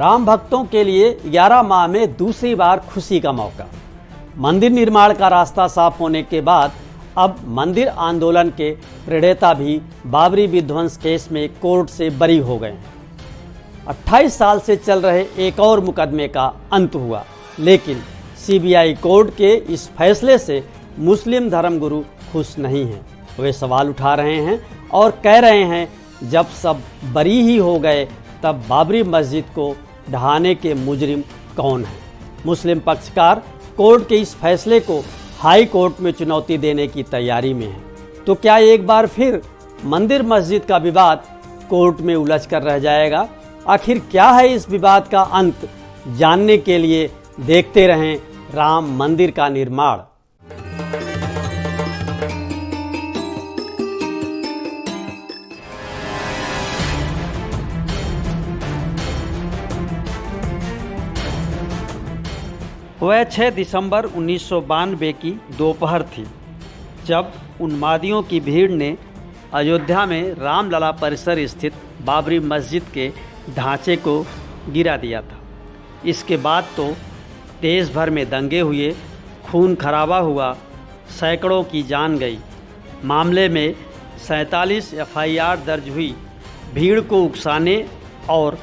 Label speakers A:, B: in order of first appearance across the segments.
A: राम भक्तों के लिए 11 माह में दूसरी बार खुशी का मौका। मंदिर निर्माण का रास्ता साफ होने के बाद अब मंदिर आंदोलन के प्रणेता भी बाबरी विध्वंस केस में कोर्ट से बरी हो गए हैं। 28 साल से चल रहे एक और मुकदमे का अंत हुआ, लेकिन सीबीआई कोर्ट के इस फैसले से मुस्लिम धर्मगुरु खुश नहीं हैं। वे सवाल उठा रहे हैं और कह रहे हैं, जब सब बरी ही हो गए तब बाबरी मस्जिद को ढहाने के मुजरिम कौन है। मुस्लिम पक्षकार कोर्ट के इस फैसले को हाई कोर्ट में चुनौती देने की तैयारी में है। तो क्या एक बार फिर मंदिर मस्जिद का विवाद कोर्ट में उलझ कर रह जाएगा? आखिर क्या है इस विवाद का अंत? जानने के लिए देखते रहें राम मंदिर का निर्माण। वह 6 दिसंबर 1992 की दोपहर थी, जब उन्मादियों की भीड़ ने अयोध्या में रामलला परिसर स्थित बाबरी मस्जिद के ढांचे को गिरा दिया था। इसके बाद तो देश भर में दंगे हुए, खून खराबा हुआ, सैकड़ों की जान गई। मामले में 47 एफआईआर दर्ज हुई। भीड़ को उकसाने और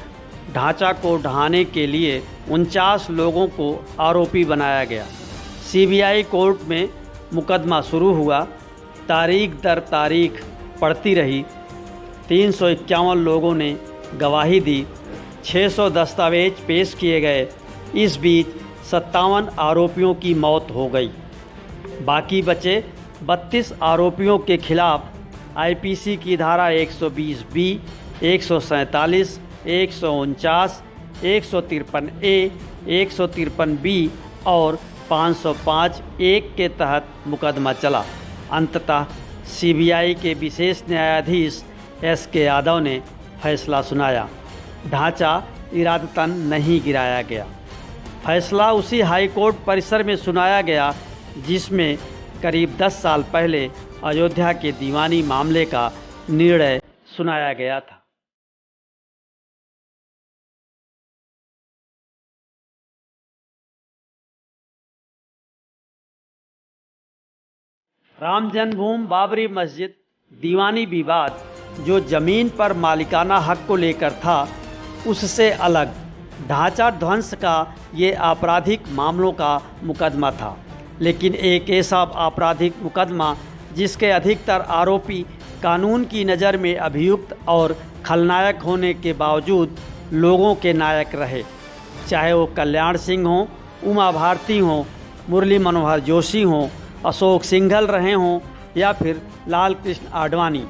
A: ढांचा को ढहाने के लिए 49 लोगों को आरोपी बनाया गया। सीबीआई कोर्ट में मुकदमा शुरू हुआ। तारीख दर तारीख पड़ती रही। 351 लोगों ने गवाही दी। 600 दस्तावेज पेश किए गए। इस बीच 57 आरोपियों की मौत हो गई। बाकी बचे 32 आरोपियों के खिलाफ आईपीसी की धारा 120 बी, 147, 149, 153A, 153B और 505 एक के तहत मुकदमा चला। अंततः सीबीआई के विशेष न्यायाधीश SK यादव ने फैसला सुनाया। ढांचा इरादतन नहीं गिराया गया। फैसला उसी हाई कोर्ट परिसर में सुनाया गया जिसमें करीब 10 साल पहले अयोध्या के दीवानी मामले का निर्णय सुनाया गया था। राम जन्मभूमि बाबरी मस्जिद दीवानी विवाद जो ज़मीन पर मालिकाना हक को लेकर था, उससे अलग ढांचा ध्वंस का ये आपराधिक मामलों का मुकदमा था। लेकिन एक ऐसा आपराधिक मुकदमा जिसके अधिकतर आरोपी कानून की नज़र में अभियुक्त और खलनायक होने के बावजूद लोगों के नायक रहे। चाहे वो कल्याण सिंह हों, उमा भारती हों, मुरली मनोहर जोशी हों, अशोक सिंघल रहे हों या फिर लाल कृष्ण आडवाणी,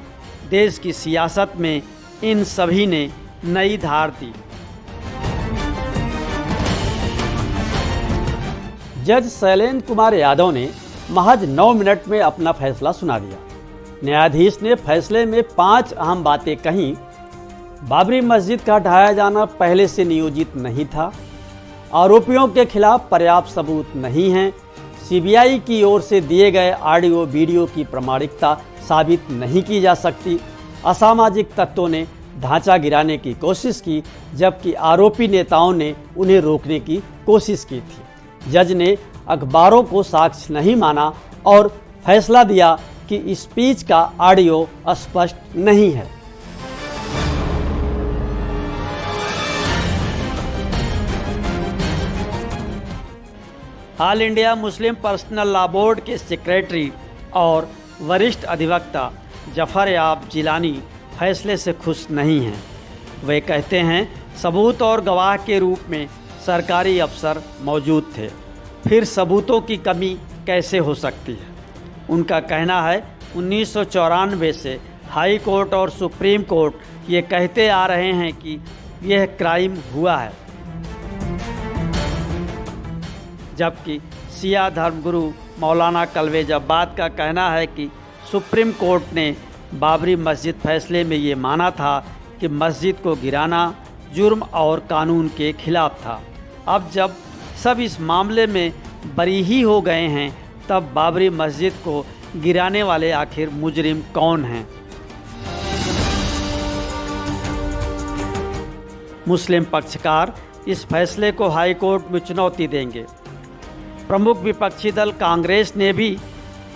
A: देश की सियासत में इन सभी ने नई धार दी। जज शैलेंद्र कुमार यादव ने महज 9 मिनट में अपना फैसला सुना दिया। न्यायाधीश ने फैसले में 5 अहम बातें कहीं। बाबरी मस्जिद का ढहाया जाना पहले से नियोजित नहीं था। आरोपियों के खिलाफ पर्याप्त सबूत नहीं हैं। सीबीआई की ओर से दिए गए ऑडियो वीडियो की प्रामाणिकता साबित नहीं की जा सकती। असामाजिक तत्वों ने ढांचा गिराने की कोशिश की, जबकि आरोपी नेताओं ने उन्हें रोकने की कोशिश की थी। जज ने अखबारों को साक्ष्य नहीं माना और फैसला दिया कि स्पीच का ऑडियो स्पष्ट नहीं है। All India Muslim personal law board के सेक्रेटरी और वरिष्ठ अधिवक्ता जफर याब जिलानी फैसले से खुश नहीं हैं। वे कहते हैं, सबूत और गवाह के रूप में सरकारी अफसर मौजूद थे, फिर सबूतों की कमी कैसे हो सकती है। उनका कहना है 1994 से हाई कोर्ट और सुप्रीम कोर्ट ये कहते आ रहे हैं कि यह क्राइम हुआ है, जबकि शिया धर्मगुरु मौलाना कलवेज अब्बाद का कहना है कि सुप्रीम कोर्ट ने बाबरी मस्जिद फैसले में ये माना था कि मस्जिद को गिराना जुर्म और कानून के खिलाफ था। अब जब सब इस मामले में बरी ही हो गए हैं, तब बाबरी मस्जिद को गिराने वाले आखिर मुजरिम कौन हैं? मुस्लिम पक्षकार इस फैसले को हाई कोर्ट में चुनौती देंगे। प्रमुख विपक्षी दल कांग्रेस ने भी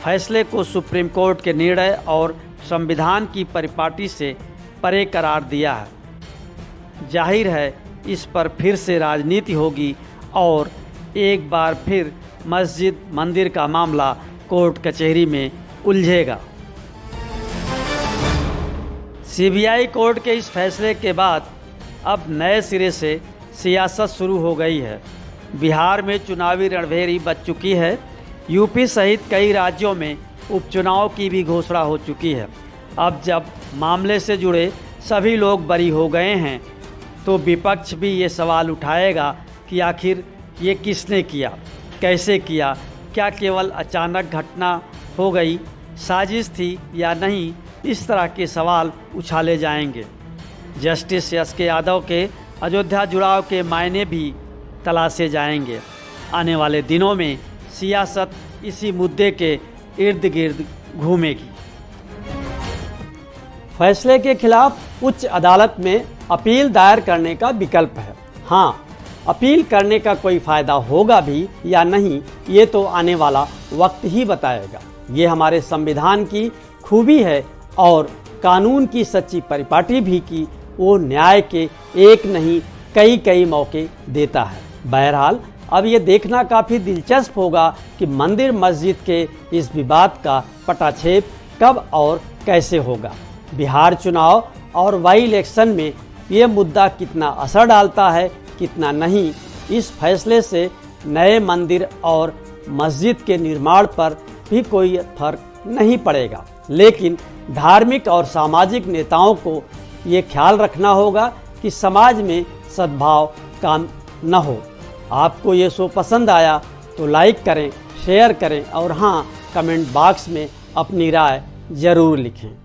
A: फैसले को सुप्रीम कोर्ट के निर्णय और संविधान की परिपाटी से परे करार दिया है। जाहिर है इस पर फिर से राजनीति होगी और एक बार फिर मस्जिद मंदिर का मामला कोर्ट कचहरी में उलझेगा। सीबीआई कोर्ट के इस फैसले के बाद अब नए सिरे से सियासत शुरू हो गई है। बिहार में चुनावी रणभेरी बच चुकी है। यूपी सहित कई राज्यों में उपचुनाव की भी घोषणा हो चुकी है। अब जब मामले से जुड़े सभी लोग बरी हो गए हैं तो विपक्ष भी ये सवाल उठाएगा कि आखिर ये किसने किया, कैसे किया, क्या केवल अचानक घटना हो गई, साजिश थी या नहीं। इस तरह के सवाल उछाले जाएंगे। Justice SK. यादव के अयोध्या जुड़ाव के मायने भी तलाशे जाएंगे। आने वाले दिनों में सियासत इसी मुद्दे के इर्द गिर्द घूमेगी। फैसले के खिलाफ उच्च अदालत में अपील दायर करने का विकल्प है। हाँ, अपील करने का कोई फ़ायदा होगा भी या नहीं, ये तो आने वाला वक्त ही बताएगा। ये हमारे संविधान की खूबी है और कानून की सच्ची परिपाटी भी कि वो न्याय के एक नहीं कई मौके देता है। बहरहाल अब ये देखना काफ़ी दिलचस्प होगा कि मंदिर मस्जिद के इस विवाद का पटाक्षेप कब और कैसे होगा। बिहार चुनाव और वाई इलेक्शन में ये मुद्दा कितना असर डालता है, कितना नहीं, इस फैसले से नए मंदिर और मस्जिद के निर्माण पर भी कोई फर्क नहीं पड़ेगा। लेकिन धार्मिक और सामाजिक नेताओं को ये ख्याल रखना होगा कि समाज में सद्भाव काम न हो। आपको ये शो पसंद आया तो लाइक करें, शेयर करें और हाँ, कमेंट बॉक्स में अपनी राय ज़रूर लिखें।